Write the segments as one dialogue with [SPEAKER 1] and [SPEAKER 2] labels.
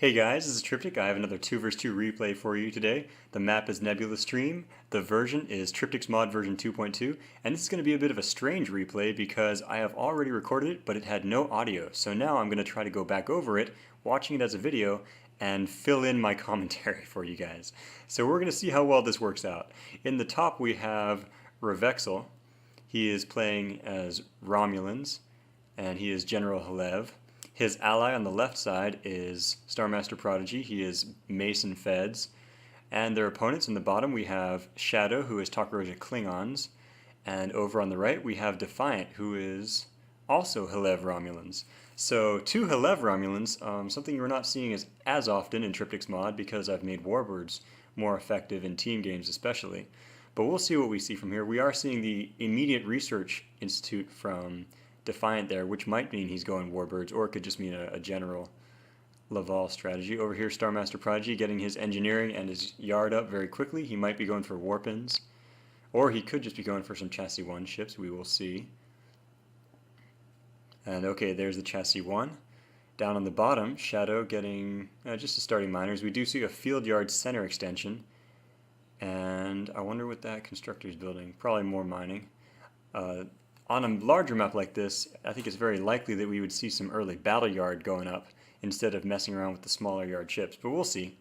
[SPEAKER 1] Hey guys, this is Tryptic. I have another 2 vs 2 replay for you today. The map is Nebula Stream. The version is Tryptic's mod version 2.2, and this is going to be a bit of a strange replay because I have already recorded it, but it had no audio. So now I'm going to try to go back over it, watching it as a video, and fill in my commentary for you guys. So we're going to see how well this works out. In the top we have Revexel. He is playing as Romulans, and he is General Halev. His ally on the left side is Starmaster Prodigy. He is Mason Feds. And their opponents in the bottom we have Shadow, who is Takaraja Klingons. And over on the right we have Defiant, who is also Halev Romulans. So two Halev Romulans, something you're not seeing as often in Tryptic's mod because I've made Warbirds more effective in team games especially. But we'll see what we see from here. We are seeing the Immediate Research Institute from Defiant there, which might mean he's going Warbirds, or it could just mean a general Laval strategy. Over here, Starmaster Prodigy getting his engineering and his yard up very quickly. He might be going for Warpins, or he could just be going for some Chassis 1 ships. We will see. And okay, there's the Chassis 1. Down on the bottom, Shadow getting just a starting miners. We do see a field yard center extension, and I wonder what that constructor is building. Probably more mining. On a larger map like this, I think it's very likely that we would see some early battle yard going up instead of messing around with the smaller yard ships, but we'll see.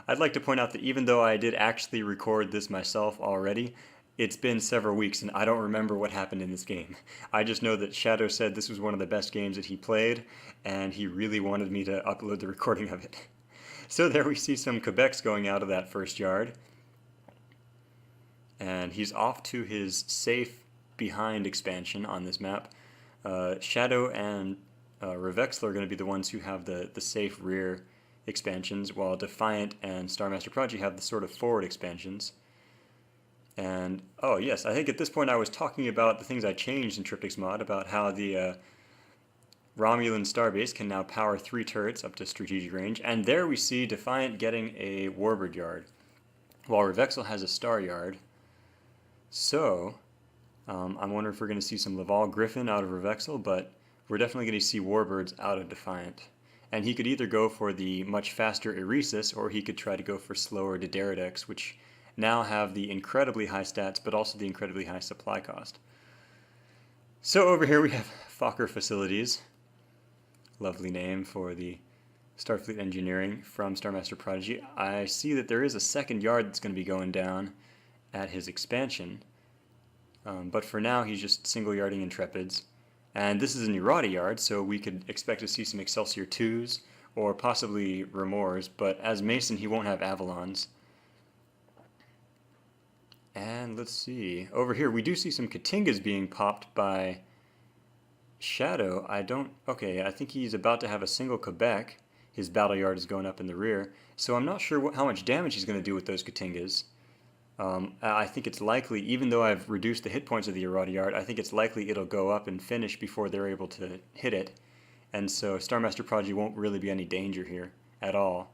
[SPEAKER 1] I'd like to point out that even though I did actually record this myself already, it's been several weeks and I don't remember what happened in this game. I just know that Shadow said this was one of the best games that he played, and he really wanted me to upload the recording of it. So there we see some Quebecs going out of that first yard, and he's off to his safe behind expansion on this map. Shadow and Revexel are going to be the ones who have the safe rear expansions, while Defiant and Starmaster Prodigy have the sort of forward expansions. And, oh yes, I think at this point I was talking about the things I changed in Tryptic's mod, about how the Romulan starbase can now power 3 turrets up to strategic range, and there we see Defiant getting a Warbird yard, while Revexel has a star yard. So I'm wondering if we're going to see some Laval Griffin out of Revexel, but we're definitely going to see Warbirds out of Defiant. And he could either go for the much faster Eresis, or he could try to go for slower Dideridex, which now have the incredibly high stats, but also the incredibly high supply cost. So over here we have Fokker Facilities. Lovely name for the Starfleet Engineering from Starmaster Prodigy. I see that there is a second yard that's going to be going down at his expansion. But for now, he's just single yarding Intrepids. And this is an errata yard, so we could expect to see some Excelsior 2s, or possibly Remors, but as Mason, he won't have Avalons. And let's see, over here, we do see some Katingas being popped by Shadow. Okay, I think he's about to have a single Quebec. His battle yard is going up in the rear, so I'm not sure how much damage he's going to do with those Katingas. I think it's likely, even though I've reduced the hit points of the errata yard, I think it's likely it'll go up and finish before they're able to hit it. And so Starmaster Prodigy won't really be any danger here at all.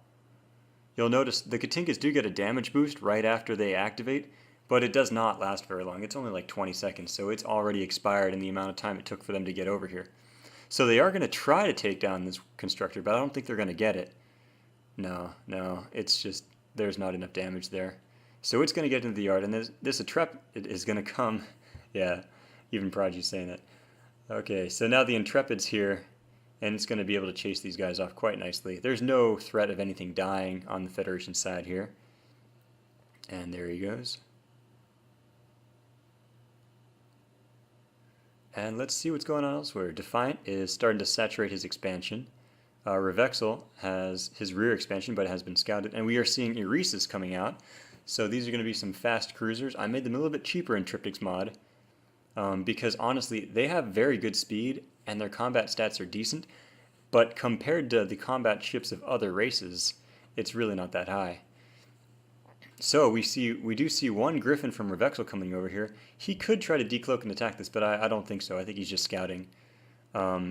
[SPEAKER 1] You'll notice the Katingas do get a damage boost right after they activate, but it does not last very long. It's only like 20 seconds, so it's already expired in the amount of time it took for them to get over here. So they are going to try to take down this constructor, but I don't think they're going to get it. No, it's just, there's not enough damage there. So it's going to get into the yard, and this Intrepid is going to come. Yeah, even Prodigy's saying it. Okay, so now the Intrepid's here, and it's going to be able to chase these guys off quite nicely. There's no threat of anything dying on the Federation side here. And there he goes. And let's see what's going on elsewhere. Defiant is starting to saturate his expansion. Revexel has his rear expansion, but it has been scouted. And we are seeing Eresis coming out. So these are going to be some fast cruisers. I made them a little bit cheaper in Tryptic's mod because honestly they have very good speed and their combat stats are decent, but compared to the combat ships of other races, it's really not that high. So we do see one Griffin from Revexel coming over here. He could try to decloak and attack this, but I don't think so. I think he's just scouting.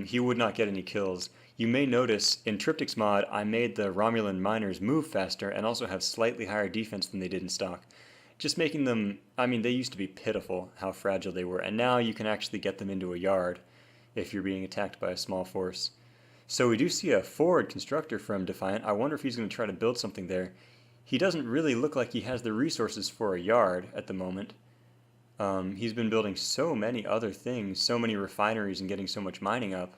[SPEAKER 1] He would not get any kills. You may notice in Tryptic's mod I made the Romulan miners move faster and also have slightly higher defense than they did in stock. Just making them, I mean, they used to be pitiful how fragile they were, and now you can actually get them into a yard if you're being attacked by a small force. So we do see a forward constructor from Defiant. I wonder if he's going to try to build something there. He doesn't really look like he has the resources for a yard at the moment. He's been building so many other things, so many refineries and getting so much mining up.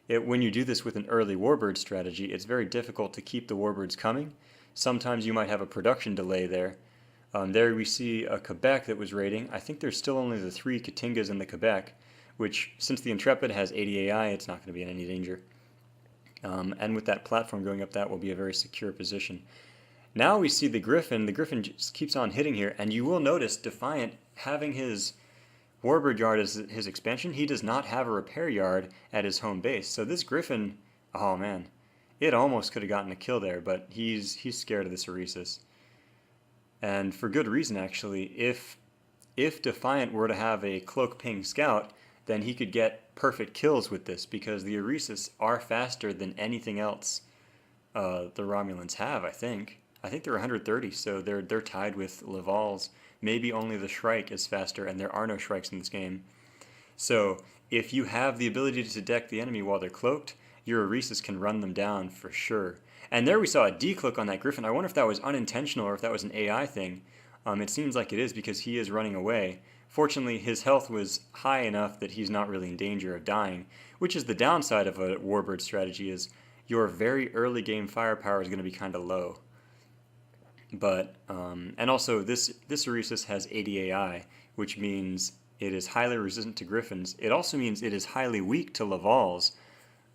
[SPEAKER 1] When you do this with an early warbird strategy, it's very difficult to keep the warbirds coming. Sometimes you might have a production delay there. There we see a Quebec that was raiding. I think there's still only the 3 Katingas in the Quebec, which, since the Intrepid has 80 AI, it's not going to be in any danger. And with that platform going up, that will be a very secure position. Now we see the Griffin. The Griffin just keeps on hitting here, and you will notice Defiant having his warbird yard as his expansion. He does not have a repair yard at his home base. So this Griffin, oh man, it almost could have gotten a kill there, but he's scared of this Oresis. And for good reason, actually. If Defiant were to have a Cloak Ping Scout, then he could get perfect kills with this, because the Oresis are faster than anything else the Romulans have, I think. I think they're 130, so they're tied with Laval's. Maybe only the Shrike is faster, and there are no Shrikes in this game. So if you have the ability to deck the enemy while they're cloaked, your Oresis can run them down for sure. And there we saw a decloak on that Griffin. I wonder if that was unintentional or if that was an AI thing. It seems like it is, because he is running away. Fortunately, his health was high enough that he's not really in danger of dying, which is the downside of a warbird strategy, is your very early game firepower is going to be kind of low. But, and also this Oresis has 80 AI, which means it is highly resistant to Griffins. It also means it is highly weak to Laval's.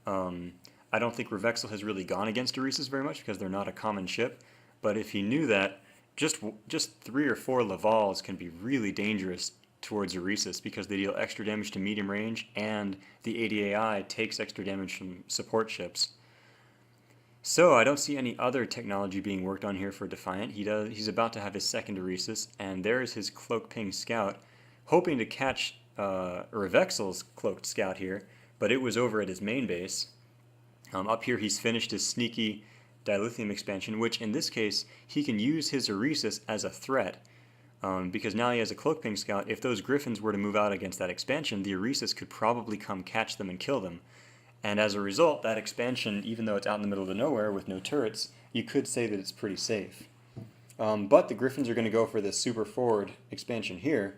[SPEAKER 1] I don't think Revexel has really gone against Oresis very much, because they're not a common ship. But if he knew that, just 3 or 4 Laval's can be really dangerous towards Oresis, because they deal extra damage to medium range, and the 80 AI takes extra damage from support ships. So I don't see any other technology being worked on here for Defiant. He's about to have his second Oresis, and there is his Cloak Ping Scout, hoping to catch Revexel's Cloaked Scout here, but it was over at his main base. Up here he's finished his sneaky dilithium expansion, which in this case he can use his Oresis as a threat, because now he has a Cloak Ping Scout. If those Griffins were to move out against that expansion, the Oresis could probably come catch them and kill them. And as a result, that expansion, even though it's out in the middle of nowhere with no turrets, you could say that it's pretty safe. But the Griffins are going to go for this super forward expansion here,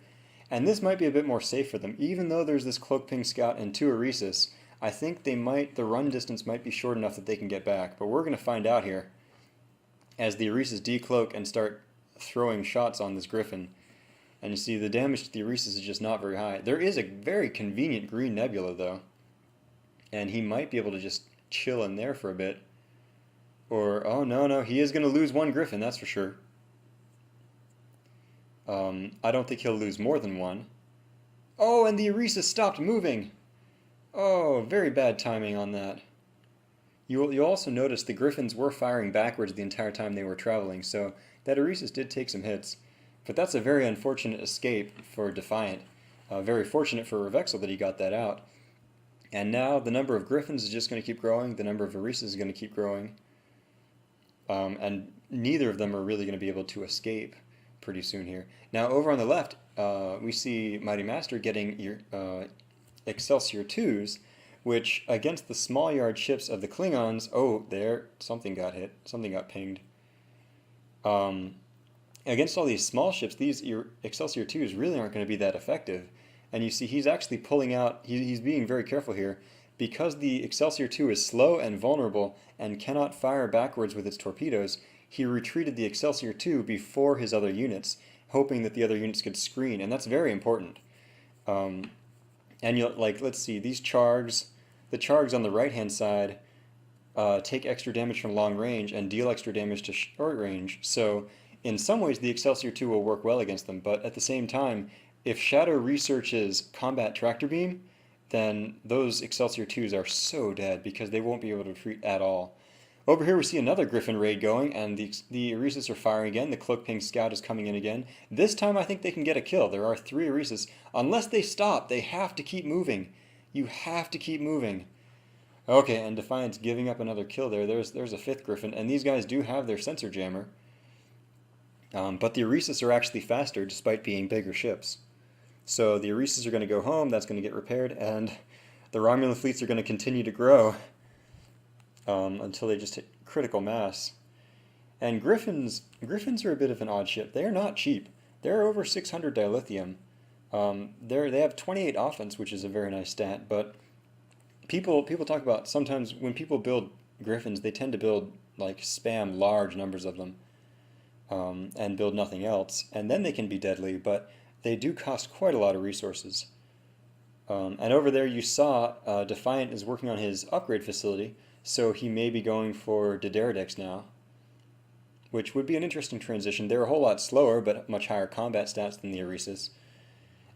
[SPEAKER 1] and this might be a bit more safe for them. Even though there's this Cloak Ping Scout and 2 Oresis, I think the run distance might be short enough that they can get back. But we're going to find out here as the Oresis decloak and start throwing shots on this Griffin. And you see the damage to the Oresis is just not very high. There is a very convenient green nebula, though. And he might be able to just chill in there for a bit. Or, oh no, he is going to lose 1 Griffin, that's for sure. I don't think he'll lose more than 1. Oh, and the Oresis stopped moving! Oh, very bad timing on that. You'll also notice the Griffins were firing backwards the entire time they were traveling, so that Oresis did take some hits. But that's a very unfortunate escape for Defiant. Very fortunate for Revexel that he got that out. And now the number of Griffins is just going to keep growing, the number of Oresis is going to keep growing. And neither of them are really going to be able to escape pretty soon here. Now over on the left, we see Mighty Master getting Excelsior 2s, which against the small yard ships of the Klingons, oh, there, something got hit, something got pinged. Against all these small ships, these Excelsior 2s really aren't going to be that effective. And you see he's actually pulling out, he's being very careful here, because the Excelsior 2 is slow and vulnerable and cannot fire backwards with its torpedoes. He retreated the Excelsior 2 before his other units, hoping that the other units could screen, and that's very important. And let's see, these chargs, the chargs on the right-hand side take extra damage from long range and deal extra damage to short range. So in some ways the Excelsior 2 will work well against them, but at the same time, if Shadow researches Combat Tractor Beam, then those Excelsior 2s are so dead because they won't be able to retreat at all. Over here we see another Griffin raid going, and the Oresis are firing again. The Cloak Ping Scout is coming in again. This time I think they can get a kill. There are 3 Oresis. Unless they stop, they have to keep moving. You have to keep moving. Okay, and Defiant's giving up another kill there. There's a 5th Griffin, and these guys do have their sensor jammer. But the Oresis are actually faster despite being bigger ships. So the Oresis are going to go home, that's going to get repaired, and the Romulan fleets are going to continue to grow. until they just hit critical mass. And Griffins are a bit of an odd ship. They are not cheap. They're over 600 dilithium. They have 28 offense, which is a very nice stat, but people talk about sometimes when people build Griffins, they tend to build like spam large numbers of them, and build nothing else, and then they can be deadly, but they do cost quite a lot of resources. And over there you saw Defiant is working on his upgrade facility, so he may be going for Dideridex now, which would be an interesting transition. They're a whole lot slower, but much higher combat stats than the Oresis.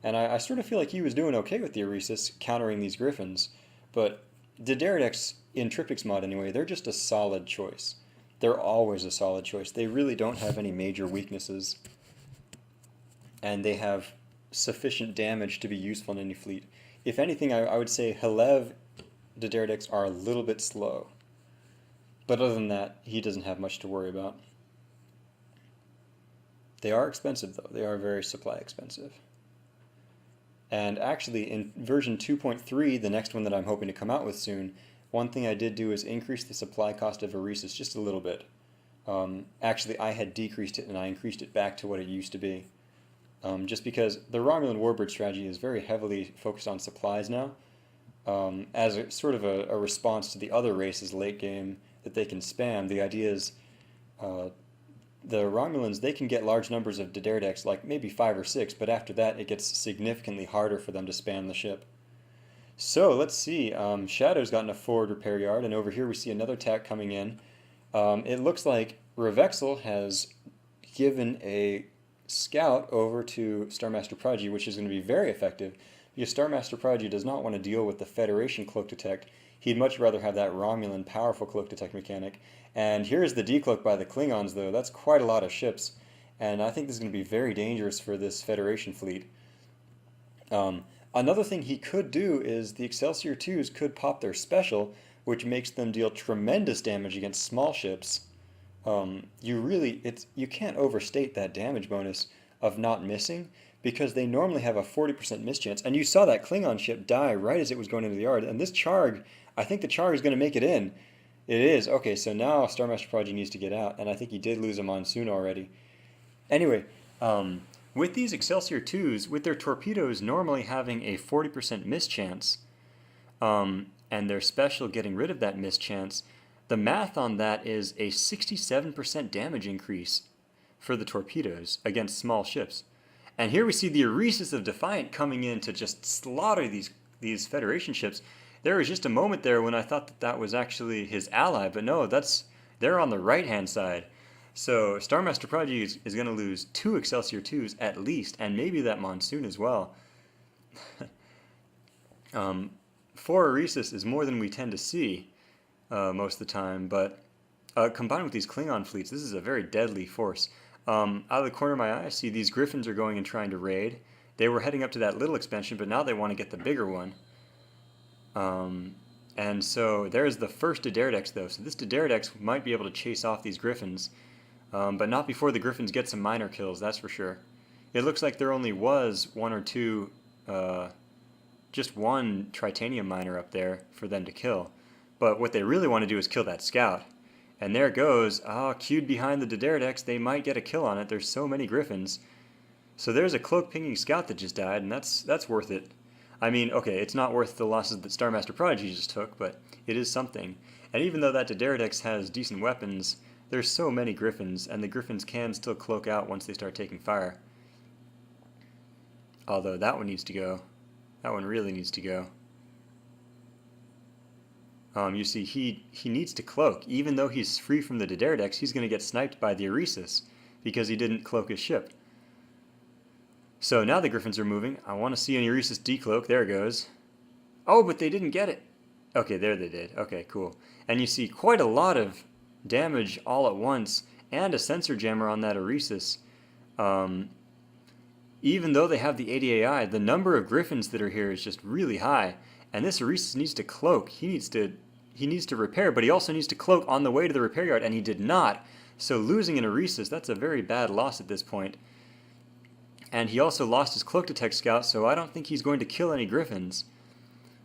[SPEAKER 1] And I sort of feel like he was doing okay with the Oresis, countering these Griffins, but Dideridex, in Tryptic's mod anyway, they're just a solid choice. They're always a solid choice. They really don't have any major weaknesses, and they have sufficient damage to be useful in any fleet. If anything, I would say Halev Dideridex are a little bit slow, but other than that, he doesn't have much to worry about. They are expensive, though. They are very supply expensive. And actually, in version 2.3, the next one that I'm hoping to come out with soon, one thing I did do is increase the supply cost of Oresis just a little bit. Actually, I had decreased it, and I increased it back to what it used to be. Just because the Romulan Warbird strategy is very heavily focused on supplies now, as a sort of a response to the other races late game that they can spam. The idea is the Romulans, they can get large numbers of Dideridex, like maybe 5 or 6, but after that it gets significantly harder for them to spam the ship. So let's see, Shadow's gotten a forward repair yard, and over here we see another attack coming in. It looks like Revexel has given a scout over to Starmaster Prodigy, which is going to be very effective, because Starmaster Prodigy does not want to deal with the Federation Cloak Detect. He'd much rather have that Romulan powerful Cloak Detect mechanic. And here's the decloak by the Klingons, though. That's quite a lot of ships, and I think this is going to be very dangerous for this Federation fleet. Another thing he could do is the Excelsior 2s could pop their special, which makes them deal tremendous damage against small ships. You can't overstate that damage bonus of not missing, because they normally have a 40% miss chance. And you saw that Klingon ship die right as it was going into the yard. And this Charg, I think the Charg is going to make it in. It is. Okay, so now Starmaster Prodigy needs to get out, and I think he did lose a Monsoon already. Anyway, with these Excelsior 2s, with their torpedoes normally having a 40% miss chance, and their special getting rid of that miss chance, the math on that is a 67% damage increase for the torpedoes against small ships. And here we see the Oresis of Defiant coming in to just slaughter these Federation ships. There was just a moment there when I thought that that was actually his ally, but no, they're on the right-hand side. So Starmaster Prodigy is going to lose 2 Excelsior 2s at least, and maybe that Monsoon as well. 4 Oresis is more than we tend to see most of the time, but combined with these Klingon fleets, this is a very deadly force. Out of the corner of my eye, I see these Griffins are going and trying to raid. They were heading up to that little expansion, but now they want to get the bigger one. And so there's the first Dideridex, though. So this Dideridex might be able to chase off these Griffins, but not before the Griffins get some minor kills, that's for sure. It looks like there only was 1 or 2, just 1 Tritanium miner up there for them to kill. But what they really want to do is kill that scout. And there it goes. Queued behind the Dideridex, they might get a kill on it. There's so many Griffins. So there's a cloak pinging scout that just died, and that's worth it. I mean, okay, it's not worth the losses that Starmaster Prodigy just took, but it is something. And even though that Dideridex has decent weapons, there's so many Griffins, and the Griffins can still cloak out once they start taking fire. Although that one needs to go. That one really needs to go. You see, he needs to cloak. Even though he's free from the Dideridex, he's going to get sniped by the Oresis because he didn't cloak his ship. So now the Griffins are moving. I want to see an Oresis decloak. There it goes. Oh, but they didn't get it. Okay, there they did. Okay, cool. And you see quite a lot of damage all at once and a sensor jammer on that Oresis. Even though they have the 80 AI, the number of Griffins that are here is just really high. And this Oresis needs to cloak. He needs to repair, but he also needs to cloak on the way to the repair yard, and he did not. So losing an Oresis, that's a very bad loss at this point. And he also lost his Cloak Detect Scout, so I don't think he's going to kill any Griffins.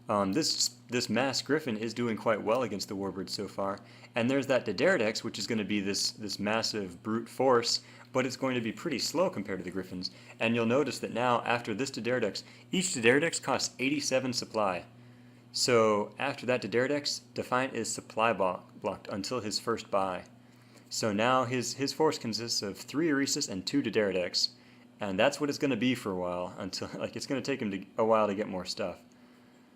[SPEAKER 1] This this mass griffin is doing quite well against the warbirds so far. And there's that Diderdex, which is going to be this massive brute force, but it's going to be pretty slow compared to the griffins. And you'll notice that now, after this Diderdex, each Diderdex costs 87 supply. So after that Diderdex, Defiant is supply blocked until his first buy. So now his force consists of 3 Oresis and 2 Diderdex, and that's what it's going to be for a while, until it's going to take him a while to get more stuff.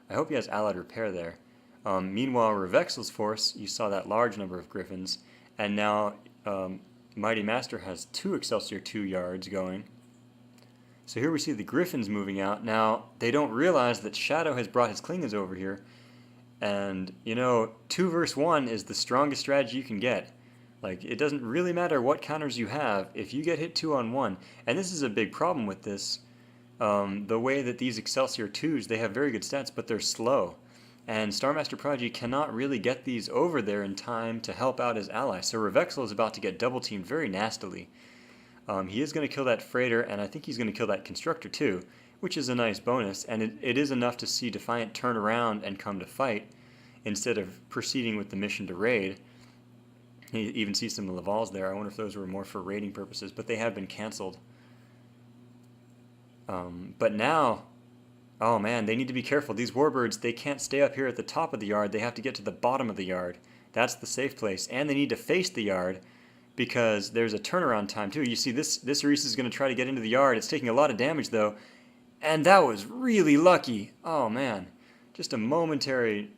[SPEAKER 1] I hope he has allied repair there. Meanwhile, Revexel's force, you saw that large number of griffins, and now Mighty Master has 2 Excelsior 2 yards going. So here we see the griffins moving out. Now, they don't realize that Shadow has brought his Klingons over here, and, 2 versus 1 is the strongest strategy you can get. Like, it doesn't really matter what counters you have, if you get hit 2 on 1, and this is a big problem with this, the way that these Excelsior 2s, they have very good stats, but they're slow. And Starmaster Prodigy cannot really get these over there in time to help out his ally. So Revexel is about to get double teamed very nastily. He is going to kill that freighter, and I think he's going to kill that constructor too, which is a nice bonus, and it is enough to see Defiant turn around and come to fight, instead of proceeding with the mission to raid. You even see some Lavals there. I wonder if those were more for raiding purposes, but they have been canceled. But now, oh man, they need to be careful. These warbirds, they can't stay up here at the top of the yard. They have to get to the bottom of the yard. That's the safe place. And they need to face the yard, because there's a turnaround time too. You see this Oresis is going to try to get into the yard. It's taking a lot of damage though. And that was really lucky. Oh man. Just a momentary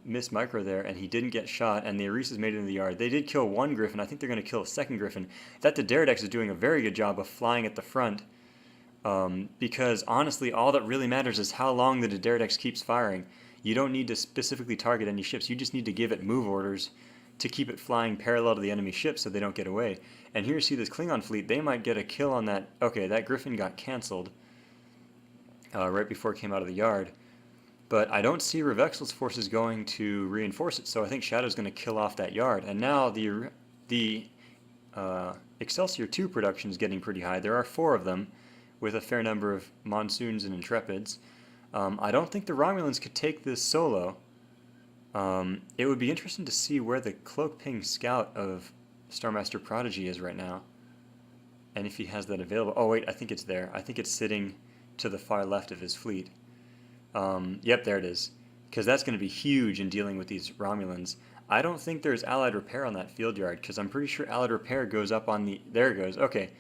[SPEAKER 1] miss micro there, and he didn't get shot, and the Oresis made it into the yard. They did kill 1 griffin. I think they're going to kill a 2nd griffin. That Diderdex is doing a very good job of flying at the front, because honestly, all that really matters is how long the Diderdex keeps firing. You don't need to specifically target any ships. You just need to give it move orders to keep it flying parallel to the enemy ship so they don't get away. And here you see this Klingon fleet. They might get a kill on that. Okay, that griffin got canceled right before it came out of the yard. But I don't see Revexel's forces going to reinforce it, so I think Shadow's going to kill off that yard. And now the Excelsior 2 production is getting pretty high. There are 4 of them, with a fair number of Monsoons and Intrepids. I don't think the Romulans could take this solo. It would be interesting to see where the Cloak Ping Scout of Starmaster Prodigy is right now, and if he has that available. Oh wait, I think it's there. I think it's sitting to the far left of his fleet. Yep, there it is, because that's going to be huge in dealing with these Romulans. I don't think there's Allied Repair on that field yard, because I'm pretty sure Allied Repair goes up on the... There it goes. Okay,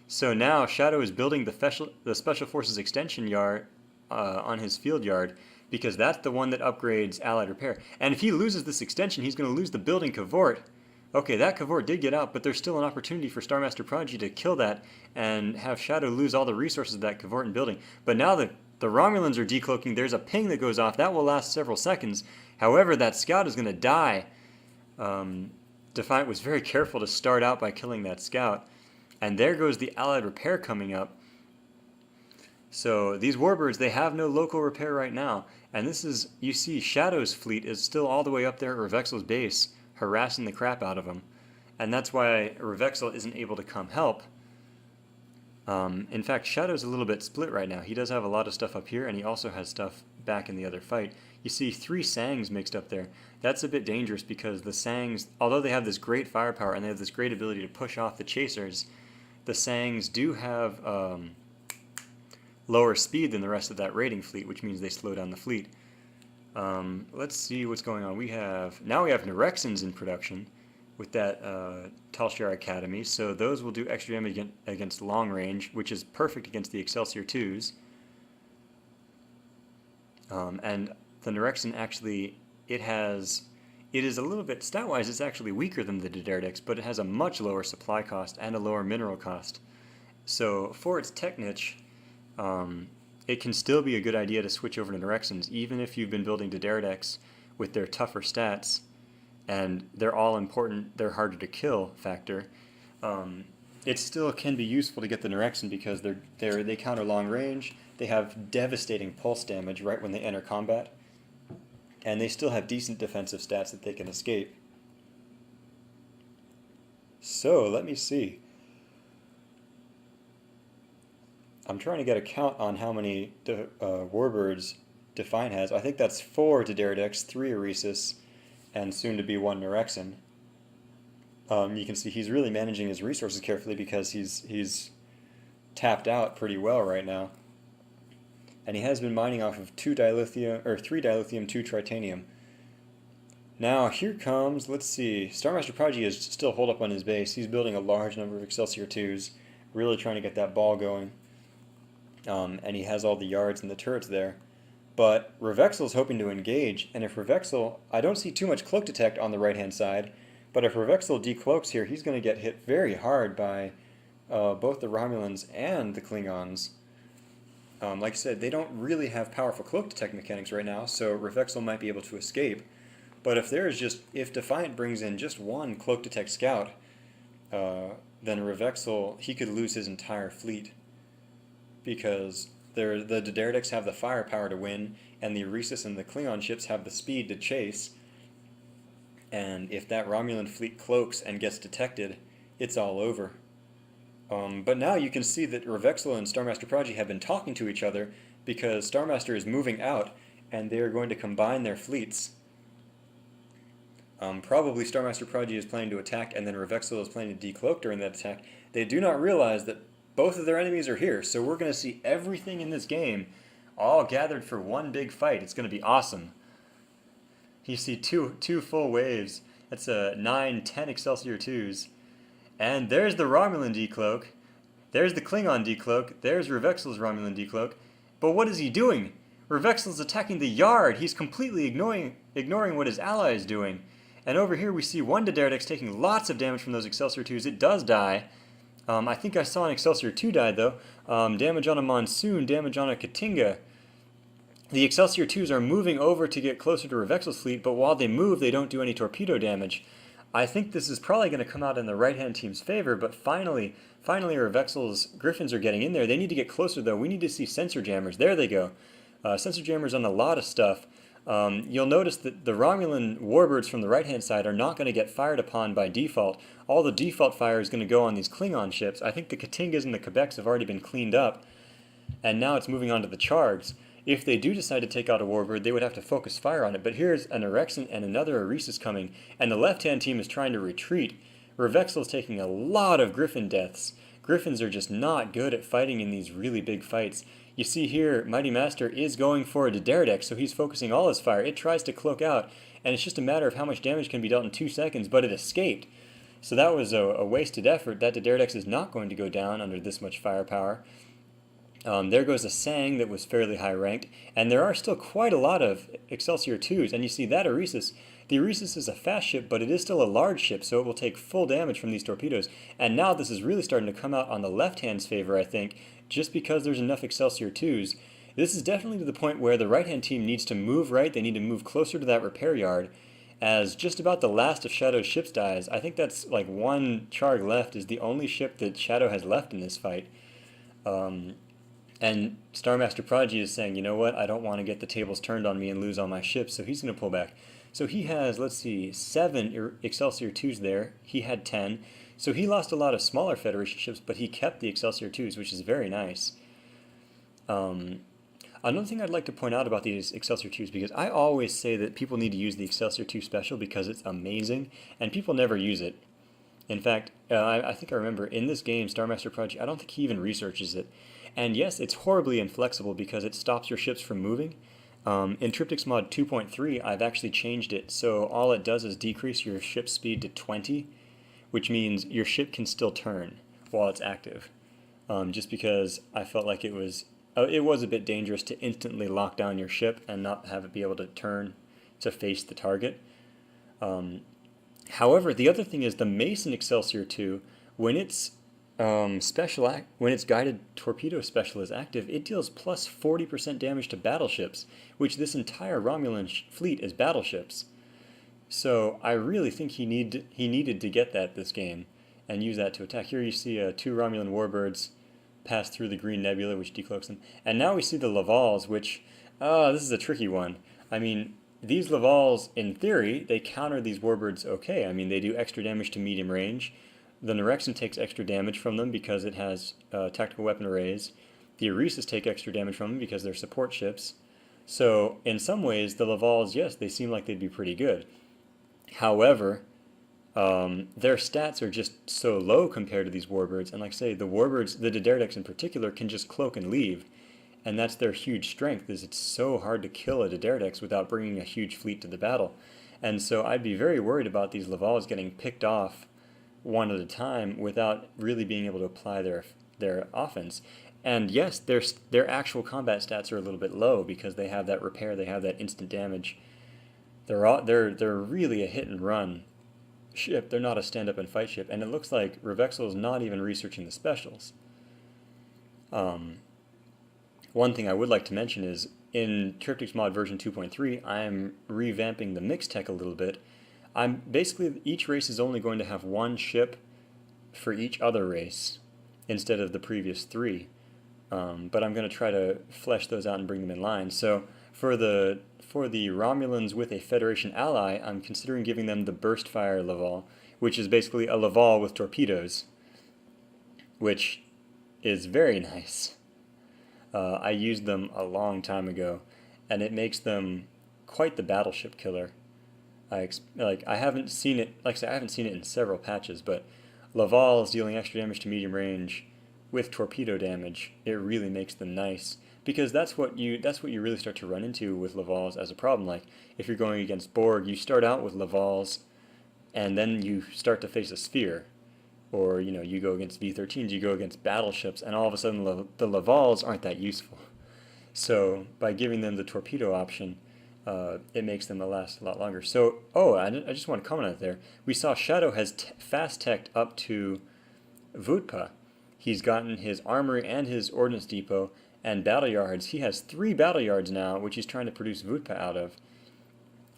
[SPEAKER 1] so now Shadow is building the Special Forces Extension yard on his field yard, because that's the one that upgrades Allied Repair. And if he loses this extension, he's going to lose the building Cavort. Okay, that Cavort did get out, but there's still an opportunity for Starmaster Prodigy to kill that and have Shadow lose all the resources of that Cavort and building. But now that the Romulans are decloaking, there's a ping that goes off. That will last several seconds. However, that scout is going to die. Defiant was very careful to start out by killing that scout. And there goes the Allied Repair coming up. So these warbirds, they have no local repair right now. And this is, you see, Shadow's fleet is still all the way up there at Revexel's base, harassing the crap out of him. And that's why Revexel isn't able to come help. In fact, Shadow's a little bit split right now. He does have a lot of stuff up here, and he also has stuff back in the other fight. You see 3 Sangs mixed up there. That's a bit dangerous, because the Sangs, although they have this great firepower and they have this great ability to push off the chasers, the Sangs do have lower speed than the rest of that raiding fleet, which means they slow down the fleet. Let's see what's going on. Now we have Nerexans in production with that Talshar Academy, so those will do extra damage against long range, which is perfect against the Excelsior 2s. And the Nerexan actually, it is a little bit, stat-wise, it's actually weaker than the Diderdex, but it has a much lower supply cost and a lower mineral cost. So for its tech niche, it can still be a good idea to switch over to Nerexans, even if you've been building Diderdex with their tougher stats, and they're all important, they're harder to kill factor. It still can be useful to get the Nerexan, because they counter long range, they have devastating pulse damage right when they enter combat, and they still have decent defensive stats that they can escape. So, let me see. I'm trying to get a count on how many warbirds Defiant has. I think that's 4 Dideridex, 3 Oresis, and soon to be 1 Norexin. You can see he's really managing his resources carefully because he's tapped out pretty well right now. And he has been mining off of 2 dilithium, or 3 dilithium, 2 tritanium. Now here comes, let's see, Starmaster Prodigy is still holed up on his base. He's building a large number of Excelsior 2s, really trying to get that ball going. And he has all the yards and the turrets there. But Revexel is hoping to engage, and if Revexel, I don't see too much cloak detect on the right-hand side, but if Revexel decloaks here, he's going to get hit very hard by both the Romulans and the Klingons. Like I said, they don't really have powerful cloak detect mechanics right now, so Revexel might be able to escape. But if Defiant brings in just 1 cloak detect scout, then Revexel, he could lose his entire fleet. Because the Dideridex have the firepower to win, and the Oresis and the Klingon ships have the speed to chase. And if that Romulan fleet cloaks and gets detected, it's all over. But now you can see that Revexel and Starmaster Prodigy have been talking to each other because Starmaster is moving out and they are going to combine their fleets. Probably Starmaster Prodigy is planning to attack and then Revexel is planning to decloak during that attack. They do not realize that both of their enemies are here, so we're going to see everything in this game all gathered for one big fight. It's going to be awesome. You see two full waves. That's 9, 10 Excelsior 2s. And there's the Romulan decloak. There's the Klingon decloak. There's Revexel's Romulan decloak. But what is he doing? Revexel's attacking the yard. He's completely ignoring what his ally is doing. And over here we see one Dideridex taking lots of damage from those Excelsior 2s. It does die. I think I saw an Excelsior 2 die though. Damage on a Monsoon, damage on a Katinga. The Excelsior 2s are moving over to get closer to Revexel's fleet, but while they move, they don't do any torpedo damage. I think this is probably going to come out in the right-hand team's favor, but finally Revexel's Griffins are getting in there. They need to get closer, though. We need to see sensor jammers. There they go. Sensor jammers on a lot of stuff. You'll notice that the Romulan warbirds from the right-hand side are not going to get fired upon by default. All the default fire is going to go on these Klingon ships. I think the Katingas and the Quebecs have already been cleaned up, and now it's moving on to the Chargs. If they do decide to take out a warbird, they would have to focus fire on it. But here's an Orexin and another Oresis coming, and the left-hand team is trying to retreat. Revexel is taking a lot of Griffin deaths. Griffins are just not good at fighting in these really big fights. You see here, Mighty Master is going for a Dideridex, so he's focusing all his fire. It tries to cloak out, and it's just a matter of how much damage can be dealt in 2 seconds, but it escaped. So that was a wasted effort. That Dideridex is not going to go down under this much firepower. There goes a Sang that was fairly high ranked, and there are still quite a lot of Excelsior 2s, and you see that Oresis. The Oresis is a fast ship, but it is still a large ship, so it will take full damage from these torpedoes. And now this is really starting to come out on the left-hand's favor, I think, just because there's enough Excelsior 2s. This is definitely to the point where the right-hand team needs to move right. They need to move closer to that repair yard. As just about the last of Shadow's ships dies, I think that's like 1 Charg left is the only ship that Shadow has left in this fight. And Starmaster Prodigy is saying, you know what, I don't want to get the tables turned on me and lose all my ships, so he's going to pull back. So he has, let's see, 7 Excelsior 2s there. He had 10. So he lost a lot of smaller Federation ships, but he kept the Excelsior 2s, which is very nice. Another thing I'd like to point out about these Excelsior 2s, because I always say that people need to use the Excelsior 2 special because it's amazing, and people never use it. In fact, I think I remember in this game, Starmaster Prodigy, I don't think he even researches it. And yes, it's horribly inflexible because it stops your ships from moving. In Tryptic's mod 2.3, I've actually changed it, so all it does is decrease your ship speed to 20, which means your ship can still turn while it's active. Just because I felt like it was a bit dangerous to instantly lock down your ship and not have it be able to turn to face the target. However, the other thing is the Mason Excelsior 2, when its when its guided torpedo special is active, it deals plus 40% damage to battleships, which this entire Romulan fleet is battleships. So I really think he needed to get that this game and use that to attack. Here you see 2 Romulan warbirds pass through the green nebula, which decloaks them. And now we see the Lavals, which, this is a tricky one. I mean, these Lavals, in theory, they counter these warbirds okay. I mean, they do extra damage to medium range. The Norexin takes extra damage from them because it has tactical weapon arrays. The Oresis take extra damage from them because they're support ships. So in some ways, the Lavals, yes, they seem like they'd be pretty good. However, their stats are just so low compared to these warbirds, and like I say, the warbirds, the Dideridex in particular, can just cloak and leave, and that's their huge strength. Is it's so hard to kill a Dideridex without bringing a huge fleet to the battle, and so I'd be very worried about these Lavals getting picked off one at a time without really being able to apply their offense. And yes, their actual combat stats are a little bit low because they have that repair, they have that instant damage. They're really a hit and run ship. They're not a stand up and fight ship, and it looks like Revexel is not even researching the specials. Um, One thing I would like to mention is in Tryptic's mod version 2.3, I'm revamping the mix tech a little bit. I'm basically each race is only going to have one ship for each other race instead of the previous three. But I'm going to try to flesh those out and bring them in line. So for the Romulans with a Federation ally, I'm considering giving them the Burst Fire Laval, which is basically a Laval with torpedoes, which is very nice. I used them a long time ago, and it makes them quite the battleship killer. I haven't seen it. Like I said, I haven't seen it in several patches, but Laval's dealing extra damage to medium range with torpedo damage. It really makes them nice because that's what you really start to run into with Lavals as a problem. Like if you're going against Borg, you start out with Lavals, and then you start to face a sphere, or you go against V13s, you go against battleships, and all of a sudden the Lavals aren't that useful. So by giving them the torpedo option, it makes them last a lot longer. So, I just want to comment on it there. We saw Shadow has fast-teched up to Vutpa. He's gotten his armory and his ordnance depot and battle yards. He has 3 battle yards now, which he's trying to produce Vutpa out of.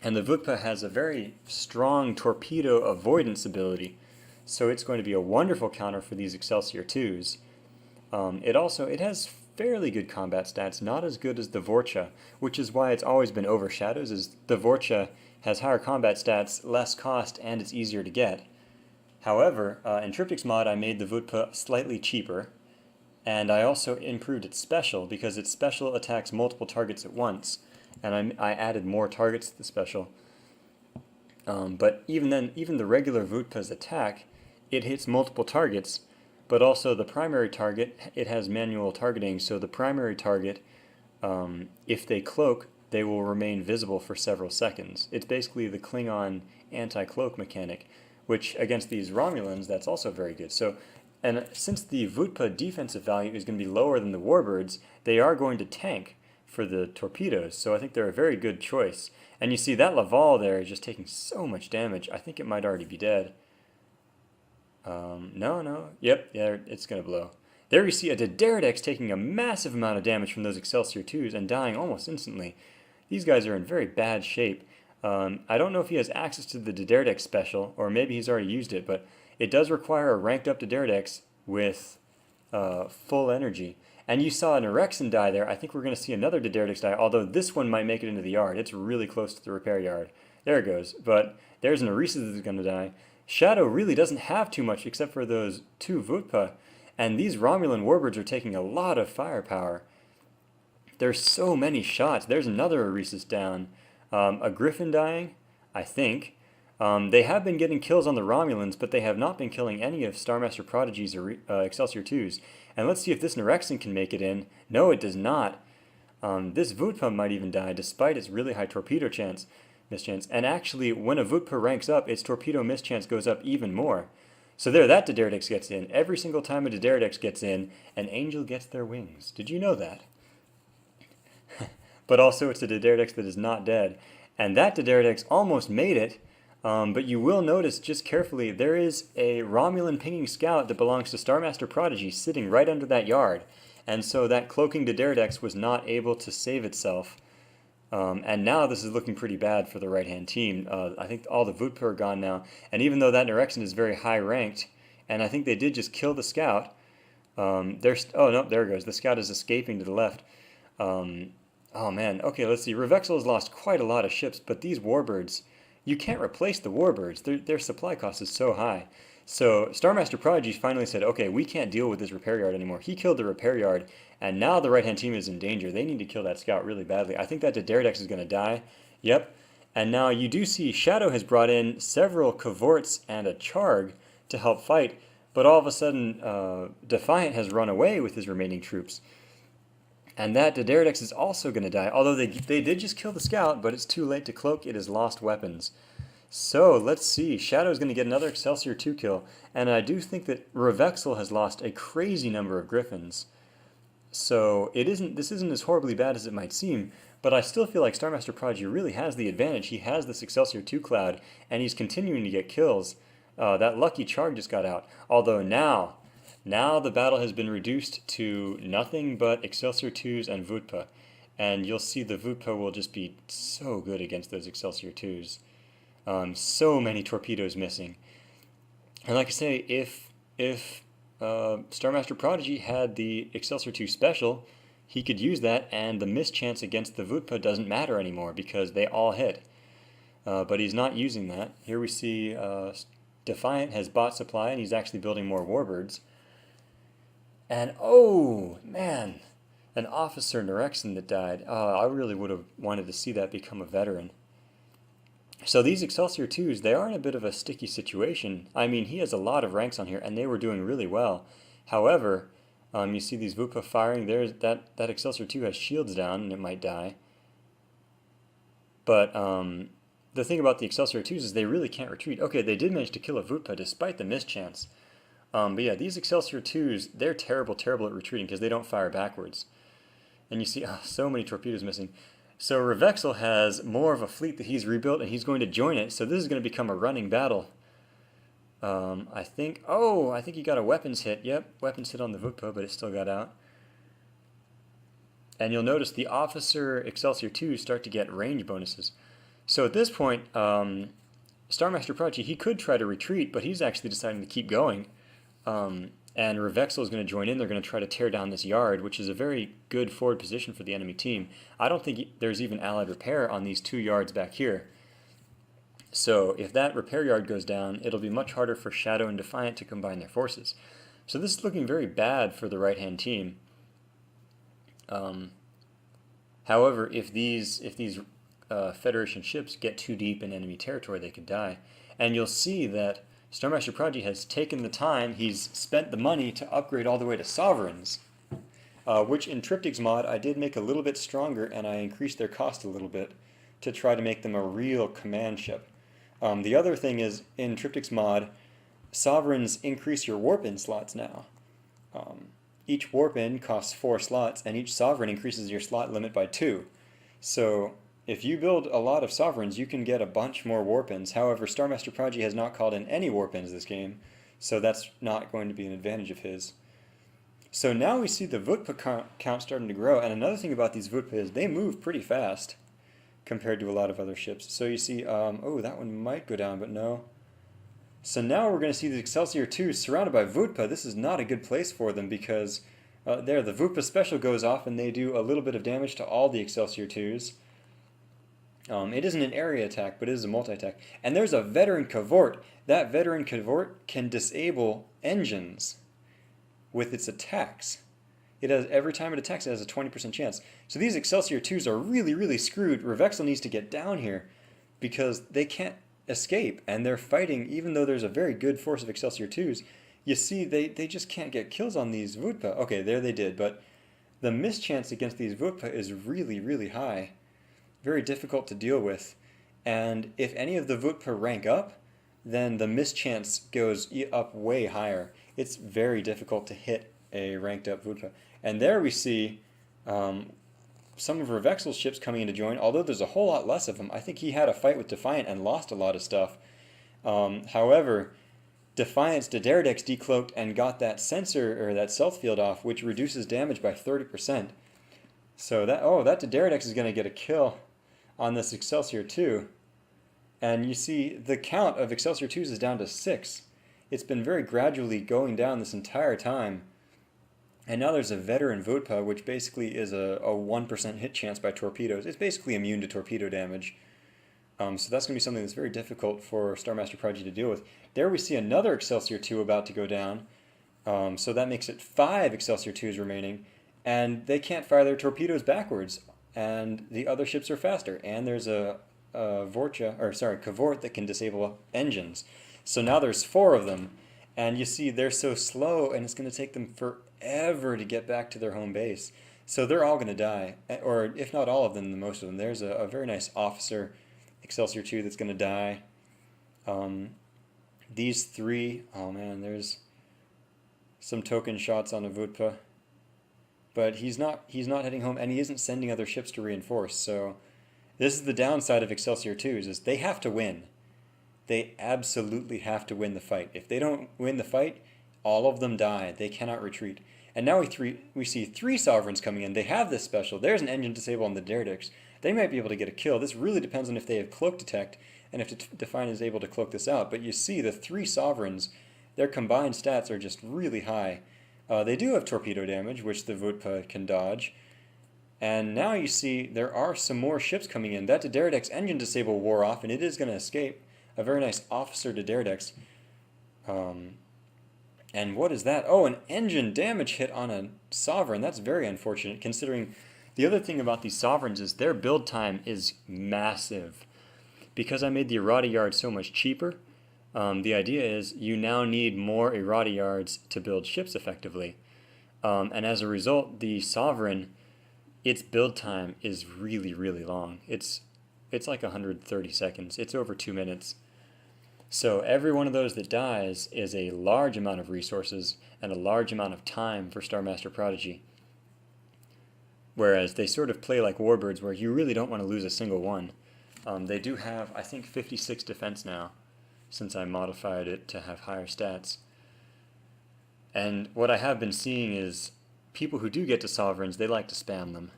[SPEAKER 1] And the Vutpa has a very strong torpedo avoidance ability, so it's going to be a wonderful counter for these Excelsior 2s. It has fairly good combat stats, not as good as the Vorcha, which is why it's always been over Shadows, is the Vorcha has higher combat stats, less cost, and it's easier to get. However, in Tryptic's mod I made the Vutpa slightly cheaper, and I also improved its special, because its special attacks multiple targets at once, and I added more targets to the special. But even then, even the regular Vutpa's attack, it hits multiple targets, but also the primary target, it has manual targeting, so the primary target, if they cloak, they will remain visible for several seconds. It's basically the Klingon anti-cloak mechanic, which against these Romulans, that's also very good. So, and since the Vutpa defensive value is going to be lower than the Warbirds, they are going to tank for the torpedoes, so I think they're a very good choice. And you see that Laval there is just taking so much damage, I think it might already be dead. No. Yep, yeah, it's going to blow. There you see a Dideridex taking a massive amount of damage from those Excelsior 2s and dying almost instantly. These guys are in very bad shape. I don't know if he has access to the Dideridex special, or maybe he's already used it, but it does require a ranked up Dideridex with full energy. And you saw an Erexin die there. I think we're going to see another Dideridex die, although this one might make it into the yard. It's really close to the repair yard. There it goes. But there's an Oresis that's going to die. Shadow really doesn't have too much except for those 2 Vutpa, and these Romulan Warbirds are taking a lot of firepower. There's so many shots. There's another Oresis down. A Griffin dying, I think. They have been getting kills on the Romulans, but they have not been killing any of Starmaster Prodigy's Excelsior 2s. And let's see if this Nerexin can make it in. No, it does not. This Vutpa might even die, despite its really high torpedo mischance. And actually, when a Vutpa ranks up, its torpedo mischance goes up even more. So there, that Dideridex gets in. Every single time a Dideridex gets in, an angel gets their wings. Did you know that? But also, it's a Dideridex that is not dead. And that Dideridex almost made it, but you will notice, just carefully, there is a Romulan pinging scout that belongs to Starmaster Prodigy sitting right under that yard. And so that cloaking Dideridex was not able to save itself. And now this is looking pretty bad for the right-hand team. I think all the Vutpa are gone now. And even though that Nerexin is very high-ranked, and I think they did just kill the scout, oh no, there it goes. The scout is escaping to the left. Oh man, okay, let's see. Revexel has lost quite a lot of ships, but these Warbirds, you can't replace the Warbirds. Their supply cost is so high. So Starmaster Prodigy finally said, okay, we can't deal with this repair yard anymore. He killed the repair yard, and now the right-hand team is in danger. They need to kill that scout really badly. I think that Daredex is going to die. Yep. And now you do see Shadow has brought in several Cavorts and a Charg to help fight, but all of a sudden Defiant has run away with his remaining troops. And that Daredex is also going to die, although they did just kill the scout, but it's too late to cloak. It has lost weapons. So let's see. Shadow's going to get another Excelsior 2 kill, and I do think that Revexel has lost a crazy number of Griffins. So this isn't as horribly bad as it might seem, but I still feel like Starmaster Prodigy really has the advantage. He has this Excelsior 2 cloud, and he's continuing to get kills. That lucky Charg just got out. Although now the battle has been reduced to nothing but Excelsior 2s and Vutpa. And you'll see the Vutpa will just be so good against those Excelsior 2s. So many torpedoes missing. And like I say, if Starmaster Prodigy had the Excelsior 2 special, he could use that, and the mischance against the Vutpa doesn't matter anymore because they all hit. But he's not using that. Here we see Defiant has bought supply, and he's actually building more warbirds. And oh man, an officer Nerexon that died. I really would have wanted to see that become a veteran. So these Excelsior 2s, they are in a bit of a sticky situation. I mean, he has a lot of ranks on here, and they were doing really well. However, you see these Vupa firing. There's that Excelsior 2 has shields down, and it might die. But the thing about the Excelsior 2s is they really can't retreat. Okay, they did manage to kill a Vupa despite the mischance. But yeah, these Excelsior 2s, they're terrible at retreating because they don't fire backwards. And you see, so many torpedoes missing. So Revexel has more of a fleet that he's rebuilt, and he's going to join it. So this is going to become a running battle. I think he got a weapons hit. Yep, weapons hit on the Vutpa, but it still got out. And you'll notice the officer Excelsior 2s start to get range bonuses. So at this point, Starmaster Prodigy, he could try to retreat, but he's actually deciding to keep going. And Revexel is going to join in. They're going to try to tear down this yard, which is a very good forward position for the enemy team. I don't think there's even allied repair on these 2 yards back here. So if that repair yard goes down, it'll be much harder for Shadow and Defiant to combine their forces. So this is looking very bad for the right-hand team. However, if these Federation ships get too deep in enemy territory, they could die. And you'll see that Starmaster Prodigy has taken the time, he's spent the money to upgrade all the way to Sovereigns, which in Tryptic's mod I did make a little bit stronger, and I increased their cost a little bit to try to make them a real command ship. The other thing is, in Tryptic's mod, Sovereigns increase your warp-in slots now. Each warp-in costs 4 slots, and each Sovereign increases your slot limit by 2. So if you build a lot of Sovereigns, you can get a bunch more warp-ins. However, Starmaster Prodigy has not called in any warp-ins this game, so that's not going to be an advantage of his. So now we see the Vutpa count starting to grow, and another thing about these Vutpa is they move pretty fast compared to a lot of other ships. So you see, oh, that one might go down, but no. So now we're going to see the Excelsior 2 surrounded by Vutpa. This is not a good place for them because there, the Vutpa special goes off, and they do a little bit of damage to all the Excelsior 2s. It isn't an area attack, but it is a multi-attack. And there's a veteran Cavort. That veteran Cavort can disable engines with its attacks. It has, every time it attacks, it has a 20% chance. So these Excelsior 2s are really screwed. Revexel needs to get down here because they can't escape, and they're fighting, even though there's a very good force of Excelsior 2s. You see, they just can't get kills on these Vutpa. Okay, there they did, but the mischance against these Vutpa is really high. Very difficult to deal with, and if any of the Vutpa rank up, then the mischance goes up way higher. It's very difficult to hit a ranked up Vutpa. And there we see some of Revexel's ships coming in to join, although there's a whole lot less of them. I think he had a fight with Defiant and lost a lot of stuff. However, Defiant's Daredex decloaked and got that sensor, or that stealth field off, which reduces damage by 30%. So that Daredex is going to get a kill on this Excelsior 2. And you see the count of Excelsior 2s is down to 6. It's been very gradually going down this entire time. And now there's a veteran Vutpa, which basically is a 1% hit chance by torpedoes. It's basically immune to torpedo damage. So that's going to be something that's very difficult for Star Master Prodigy to deal with. There we see another Excelsior 2 about to go down. So that makes it 5 Excelsior 2s remaining. And they can't fire their torpedoes backwards. And the other ships are faster. And there's a Cavort that can disable engines. So now there's 4 of them. And you see they're so slow, and it's going to take them forever to get back to their home base. So they're all going to die. Or if not all of them, then most of them. There's a very nice officer Excelsior 2 that's going to die. These 3, oh man, there's some token shots on Avudpa. But he's not heading home, and he isn't sending other ships to reinforce. So this is the downside of Excelsior 2s, is they have to win. They absolutely have to win the fight. If they don't win the fight, all of them die. They cannot retreat. And now we see 3 Sovereigns coming in. They have this special. There's an engine disable on the Daredicks. They might be able to get a kill. This really depends on if they have Cloak Detect, and if Define is able to cloak this out. But you see the 3 Sovereigns, their combined stats are just really high. They do have torpedo damage, which the Vudpa can dodge. And now you see there are some more ships coming in. That Daredek's engine disable wore off, and it is going to escape. A very nice officer to Daredek's. And what is that? Oh, an engine damage hit on a Sovereign. That's very unfortunate, considering the other thing about these Sovereigns is their build time is massive. Because I made the errata yard so much cheaper, the idea is you now need more errata yards to build ships effectively. And as a result, the Sovereign, its build time is really, really long. It's like 130 seconds. It's over 2 minutes. So every one of those that dies is a large amount of resources and a large amount of time for Star Master Prodigy. Whereas they sort of play like Warbirds, where you really don't want to lose a single one. They do have, I think, 56 defense now, since I modified it to have higher stats. And what I have been seeing is people who do get to Sovereigns, they like to spam them.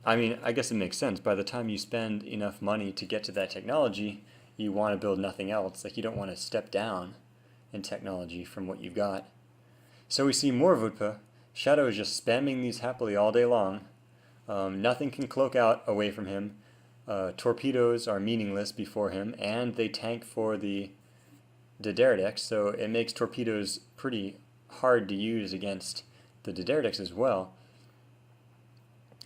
[SPEAKER 1] I mean, I guess it makes sense. By the time you spend enough money to get to that technology, you want to build nothing else. Like, you don't want to step down in technology from what you've got. So we see more Vudpa. Shadow is just spamming these happily all day long. Nothing can cloak out away from him. Torpedoes are meaningless before him, and they tank for the Daredeks, so it makes torpedoes pretty hard to use against the Daredeks as well.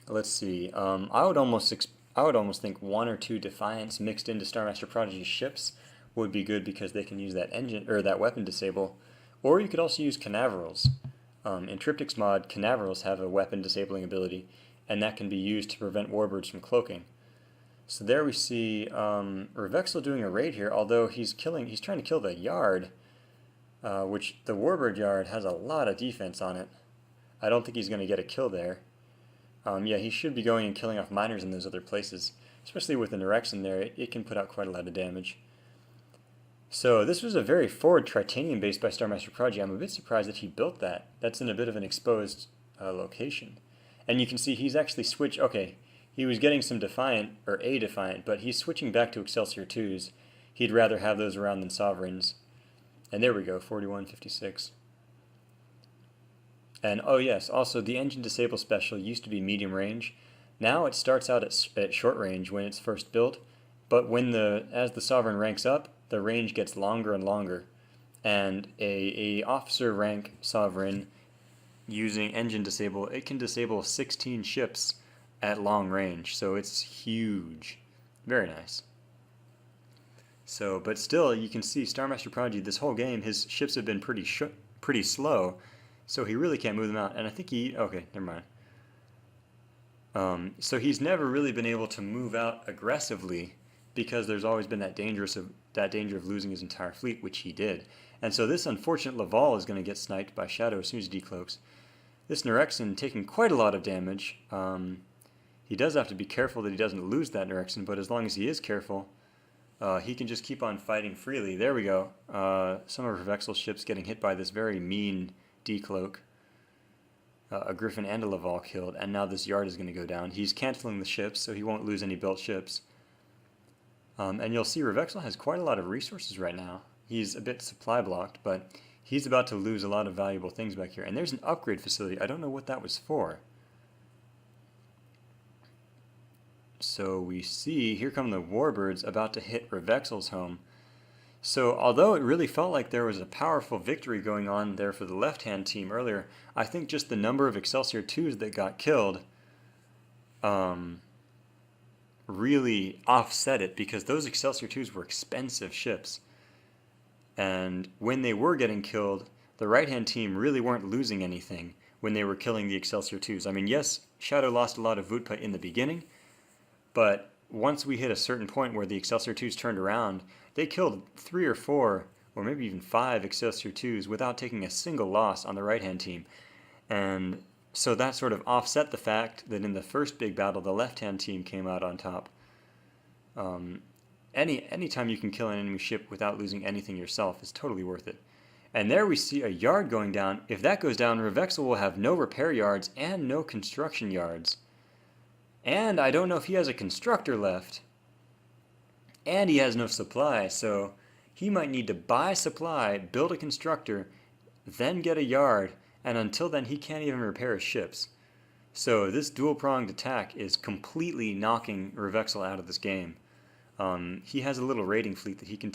[SPEAKER 1] Let's see. I would almost think 1 or 2 Defiants mixed into Star Master Prodigy's ships would be good, because they can use that engine or that weapon disable. Or you could also use Canaverals. In Tryptic's mod, Canaverals have a weapon disabling ability, and that can be used to prevent Warbirds from cloaking. So there we see Revexel doing a raid here, although he's trying to kill the Yard, which the Warbird Yard has a lot of defense on it. I don't think he's going to get a kill there. Yeah, he should be going and killing off miners in those other places. Especially with the Nyrexen there, it can put out quite a lot of damage. So this was a very forward Tritanium base by Star Master Prodigy. I'm a bit surprised that he built that. That's in a bit of an exposed location. And you can see he's actually switched. Okay, he was getting some Defiant, or a Defiant, but he's switching back to Excelsior 2s. He'd rather have those around than Sovereigns. And there we go, 4156. And oh yes, also the engine disable special used to be medium range. Now it starts out at short range when it's first built, but as the Sovereign ranks up, the range gets longer and longer. And a officer rank Sovereign using engine disable, it can disable 16 ships at long range, so it's huge. Very nice. So, but still, you can see Star Master Prodigy, this whole game, his ships have been pretty slow, so he really can't move them out. And I think okay, never mind. So he's never really been able to move out aggressively, because there's always been that danger of losing his entire fleet, which he did. And so this unfortunate Laval is going to get sniped by Shadow as soon as he decloaks. This Nyrexen taking quite a lot of damage. He does have to be careful that he doesn't lose that Nyrexen, but as long as he is careful, he can just keep on fighting freely. There we go. Some of Revexel's ships getting hit by this very mean decloak. A Griffin and a Laval killed, and now this Yard is going to go down. He's canceling the ships, so he won't lose any built ships. And you'll see Revexel has quite a lot of resources right now. He's a bit supply blocked, but he's about to lose a lot of valuable things back here. And there's an upgrade facility. I don't know what that was for. So we see, here come the warbirds about to hit Revexel's home. So although it really felt like there was a powerful victory going on there for the left-hand team earlier, I think just the number of Excelsior 2s that got killed really offset it, because those Excelsior 2s were expensive ships. And when they were getting killed, the right-hand team really weren't losing anything when they were killing the Excelsior 2s. I mean, yes, Shadow lost a lot of Vutpa in the beginning, but once we hit a certain point where the Excelsior 2s turned around, they killed 3 or 4, or maybe even 5 Excelsior 2s without taking a single loss on the right-hand team. And so that sort of offset the fact that in the first big battle, the left-hand team came out on top. Anytime you can kill an enemy ship without losing anything yourself is totally worth it. And there we see a yard going down. If that goes down, Revexel will have no repair yards and no construction yards. And I don't know if he has a constructor left. And he has no supply, so he might need to buy supply, build a constructor, then get a yard, and until then he can't even repair his ships. So this dual-pronged attack is completely knocking Revexel out of this game. He has a little raiding fleet that he can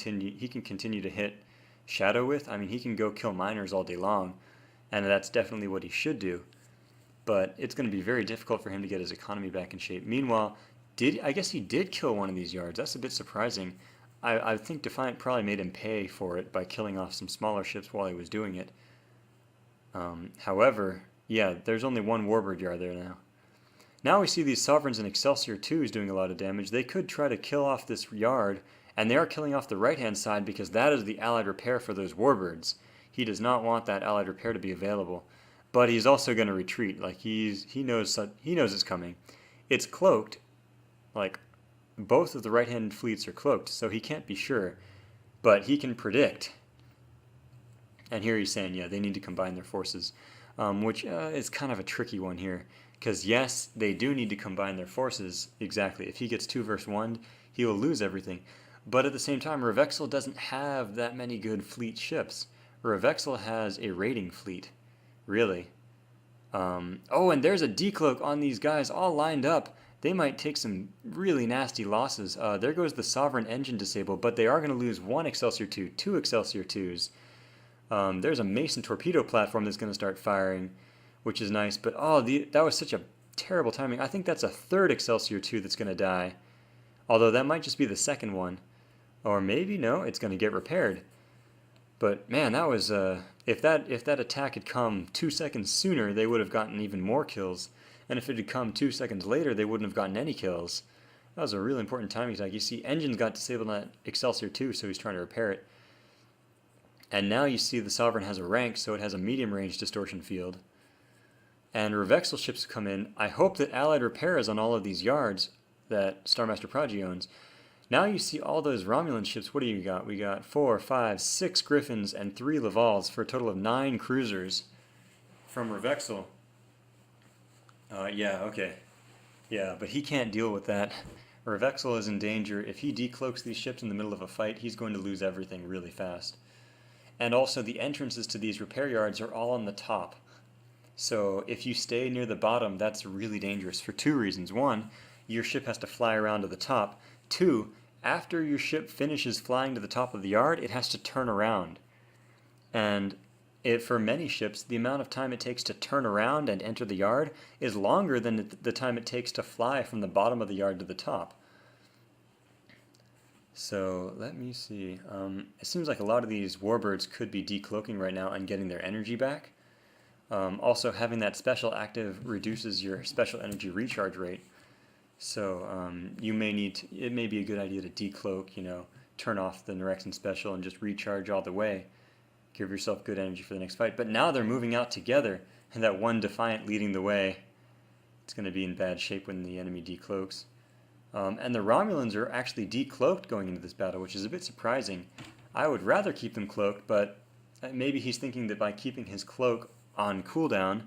[SPEAKER 1] continue to hit Shadow with. I mean, he can go kill miners all day long, and that's definitely what he should do. But it's going to be very difficult for him to get his economy back in shape. Meanwhile, I guess he did kill one of these yards. That's a bit surprising. I think Defiant probably made him pay for it by killing off some smaller ships while he was doing it. However, yeah, there's only one warbird yard there now. Now we see these Sovereigns and Excelsior 2s doing a lot of damage. They could try to kill off this yard, and they are killing off the right-hand side because that is the allied repair for those warbirds. He does not want that allied repair to be available. But he's also going to retreat. Like he knows it's coming. It's cloaked. Like both of the right-hand fleets are cloaked, so he can't be sure, but he can predict. And here he's saying, yeah, they need to combine their forces, which is kind of a tricky one here, because yes, they do need to combine their forces exactly. If he gets 2 versus 1, he will lose everything. But at the same time, Revexel doesn't have that many good fleet ships. Revexel has a raiding fleet, really. Oh, and there's a decloak on these guys all lined up. They might take some really nasty losses. There goes the Sovereign engine disabled, but they are going to lose 1 Excelsior 2, 2 Excelsior 2s. There's a Mason torpedo platform that's going to start firing, which is nice. But that was such a terrible timing. I think that's a 3rd Excelsior 2 that's going to die. Although that might just be the 2nd one. Or maybe, no, it's going to get repaired. But man, that was if that attack had come 2 seconds sooner, they would have gotten even more kills. And if it had come 2 seconds later, they wouldn't have gotten any kills. That was a really important timing attack. You see, engines got disabled on that Excelsior 2, so he's trying to repair it. And now you see the Sovereign has a rank, so it has a medium range distortion field. And Revexel ships come in. I hope that allied repair is on all of these yards that Starmaster Prodigy owns. Now you see all those Romulan ships. What do you got? We got 4, 5, 6 Griffins and 3 Lavals for a total of 9 cruisers from Revexel. Yeah, okay. Yeah, but he can't deal with that. Revexel is in danger. If he decloaks these ships in the middle of a fight, he's going to lose everything really fast. And also the entrances to these repair yards are all on the top. So if you stay near the bottom, that's really dangerous for 2 reasons. 1, your ship has to fly around to the top. 2, after your ship finishes flying to the top of the yard, it has to turn around. And for many ships, the amount of time it takes to turn around and enter the yard is longer than the time it takes to fly from the bottom of the yard to the top. So let me see. It seems like a lot of these warbirds could be decloaking right now and getting their energy back. Also, having that special active reduces your special energy recharge rate. So it may be a good idea to decloak, turn off the Nyrexan special and just recharge all the way. Give yourself good energy for the next fight. But now they're moving out together, and that one Defiant leading the way, it's going to be in bad shape when the enemy decloaks. And the Romulans are actually decloaked going into this battle, which is a bit surprising. I would rather keep them cloaked, but maybe he's thinking that by keeping his cloak on cooldown,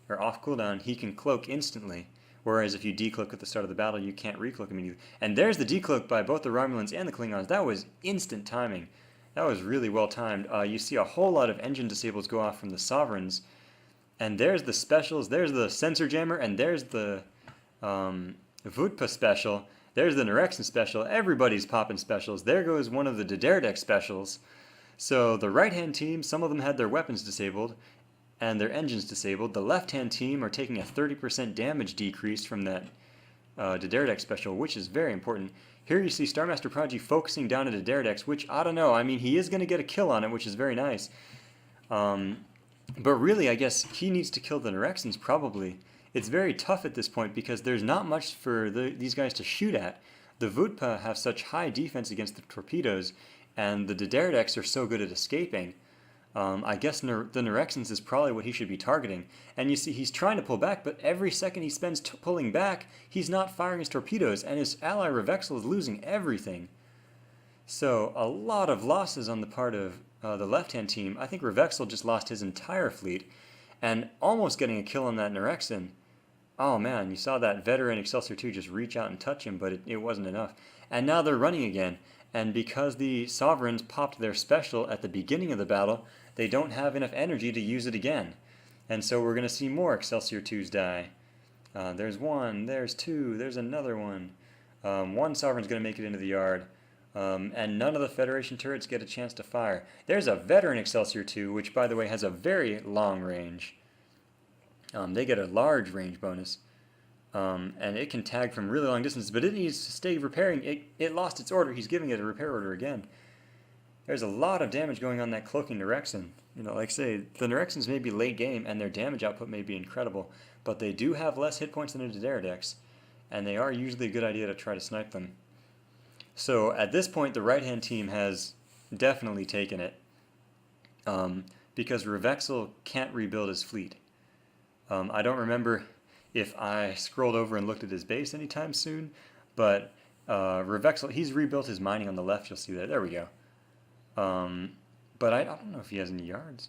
[SPEAKER 1] or off cooldown, he can cloak instantly. Whereas if you decloak at the start of the battle, you can't recloak immediately. And there's the decloak by both the Romulans and the Klingons. That was instant timing. That was really well timed. You see a whole lot of engine disables go off from the Sovereigns. And there's the specials, there's the sensor jammer, and there's the Vutpa special. There's the Nurexen special. Everybody's popping specials. There goes one of the Dederdex specials. So the right-hand team, some of them had their weapons disabled and their engines disabled. The left-hand team are taking a 30% damage decrease from that Dederdex special, which is very important. Here you see Starmaster Prodigy focusing down at Dederdex, which, I don't know, I mean, he is going to get a kill on it, which is very nice. But really, I guess he needs to kill the Nurexens, probably. It's very tough at this point because there's not much for these guys to shoot at. The Vutpa have such high defense against the torpedoes, and the Dederdex are so good at escaping. I guess the Nurexens is probably what he should be targeting. And you see, he's trying to pull back, but every second he spends pulling back, he's not firing his torpedoes, and his ally Revexel is losing everything. So, a lot of losses on the part of the left-hand team. I think Revexel just lost his entire fleet, and almost getting a kill on that Nurexen. Oh man, you saw that veteran Excelsior 2 just reach out and touch him, but it wasn't enough. And now they're running again, and because the Sovereigns popped their special at the beginning of the battle, they don't have enough energy to use it again. And so we're going to see more Excelsior 2s die. There's one, there's two, there's another one. One Sovereign's going to make it into the yard. And none of the Federation turrets get a chance to fire. There's a veteran Excelsior 2, which by the way has a very long range. They get a large range bonus. And it can tag from really long distances, but it needs to stay repairing. It lost its order. He's giving it a repair order again. There's a lot of damage going on that cloaking Nurexen. You know, like I say, the Nurexens may be late game, and their damage output may be incredible, but they do have less hit points than a Dederdex, and they are usually a good idea to try to snipe them. So at this point, the right-hand team has definitely taken it, because Revexel can't rebuild his fleet. I don't remember if I scrolled over and looked at his base anytime soon, but Revexel, he's rebuilt his mining on the left, you'll see that. There we go. But I don't know if he has any yards.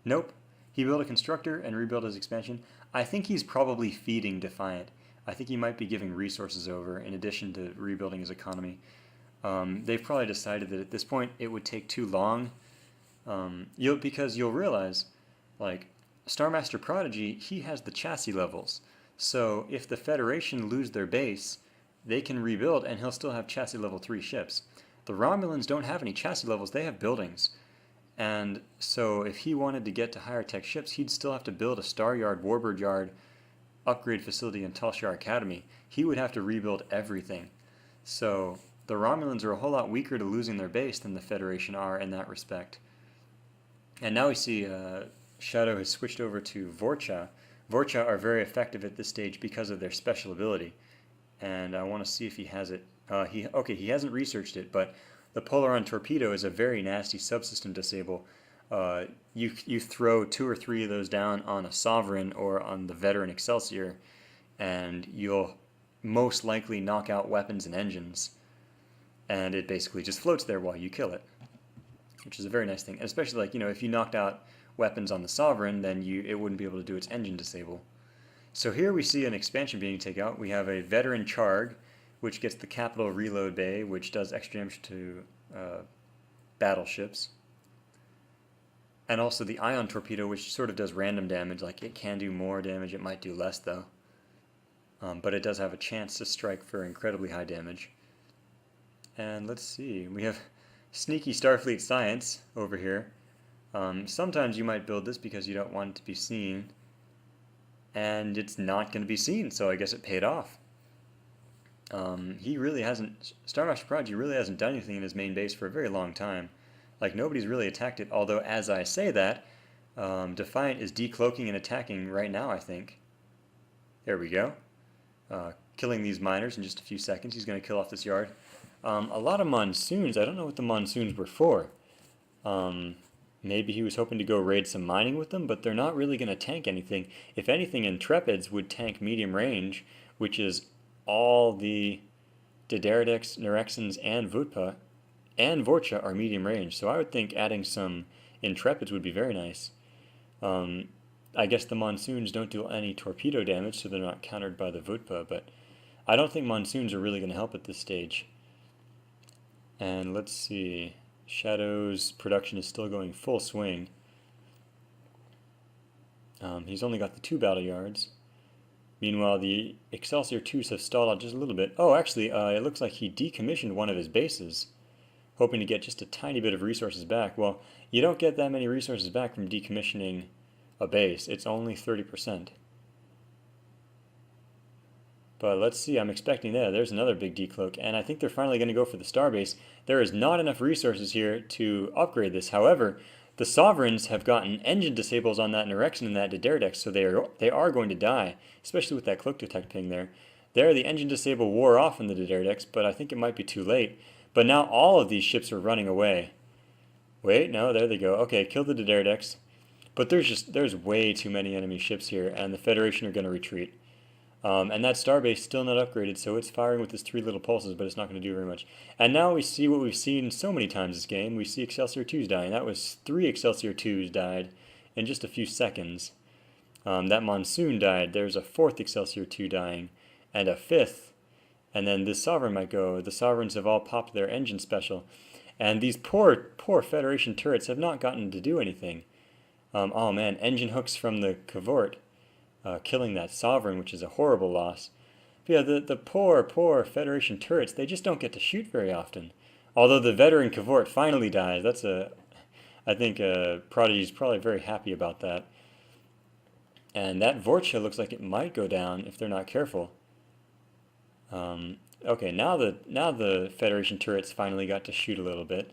[SPEAKER 1] Nope. He built a constructor and rebuilt his expansion. I think he's probably feeding Defiant. I think he might be giving resources over in addition to rebuilding his economy. They've probably decided that at this point it would take too long. Because you'll realize, like, Starmaster Prodigy, he has the chassis levels. So if the Federation lose their base, they can rebuild and he'll still have chassis level 3 ships. The Romulans don't have any chassis levels, they have buildings. And so if he wanted to get to higher tech ships, he'd still have to build a Star Yard, Warbird Yard, upgrade facility, and Talshar Academy. He would have to rebuild everything. So the Romulans are a whole lot weaker to losing their base than the Federation are in that respect. And now we see Shadow has switched over to Vorcha. Vorcha are very effective at this stage because of their special ability. And I want to see if he has it. He hasn't researched it, but the Polaron Torpedo is a very nasty subsystem disable. You throw 2 or 3 of those down on a Sovereign or on the veteran Excelsior, and you'll most likely knock out weapons and engines. And it basically just floats there while you kill it, which is a very nice thing. And especially, like, you know, if you knocked out weapons on the Sovereign, then it wouldn't be able to do its engine disable. So here we see an expansion being taken out. We have a veteran Charg, which gets the Capital Reload Bay, which does extra damage to battleships. And also the Ion Torpedo, which sort of does random damage. Like, it can do more damage, it might do less, though. But it does have a chance to strike for incredibly high damage. And let's see, we have Sneaky Starfleet Science over here. Sometimes you might build this because you don't want it to be seen. And it's not going to be seen, so I guess it paid off. He really hasn't, Starmaster Prodigy really hasn't done anything in his main base for a very long time. Like, nobody's really attacked it, although as I say that, Defiant is decloaking and attacking right now, I think. There we go. Killing these miners in just a few seconds. He's going to kill off this yard. A lot of monsoons. I don't know what the monsoons were for. Maybe he was hoping to go raid some mining with them, but they're not really going to tank anything. If anything, Intrepids would tank medium range, which is all the Dederdex, Nurexens, and Vutpa, and Vorcha are medium range. So I would think adding some Intrepids would be very nice. I guess the monsoons don't do any torpedo damage, so they're not countered by the Vutpa, but I don't think monsoons are really going to help at this stage. And let's see, Shadow's production is still going full swing. He's only got the 2 battle yards. Meanwhile, the Excelsior 2s have stalled out just a little bit. Oh, actually, it looks like he decommissioned one of his bases, hoping to get just a tiny bit of resources back. Well, you don't get that many resources back from decommissioning a base. It's only 30%. But let's see, I'm expecting there's another big decloak, and I think they're finally going to go for the starbase. There is not enough resources here to upgrade this. However, the Sovereigns have gotten engine disables on that Nirexen and that Diderdex, so they are going to die, especially with that cloak detect ping there. There, the engine disable wore off on the Diderdex, but I think it might be too late. But now all of these ships are running away. Wait, no, there they go. Okay, kill the Diderdex. But there's way too many enemy ships here, and the Federation are going to retreat. And that starbase still not upgraded, so it's firing with its 3 little pulses, but it's not going to do very much. And now we see what we've seen so many times this game. We see Excelsior 2s dying. That was 3 Excelsior 2s died in just a few seconds. That Monsoon died. There's a 4th Excelsior 2 dying, and a 5th. And then this Sovereign might go. The Sovereigns have all popped their engine special. And these poor Federation turrets have not gotten to do anything. Oh man, engine hooks from the Cavort. Killing that Sovereign, which is a horrible loss. But yeah, the poor Federation turrets, they just don't get to shoot very often. Although the veteran Cavort finally dies. I think Prodigy's probably very happy about that. And that Vorcha looks like it might go down if they're not careful. Okay, now the Federation turrets finally got to shoot a little bit.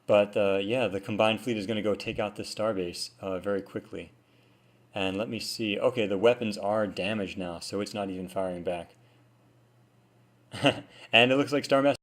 [SPEAKER 1] But yeah, the combined fleet is going to go take out this starbase very quickly. And let me see. Okay, the weapons are damaged now, so it's not even firing back. And it looks like Starmaster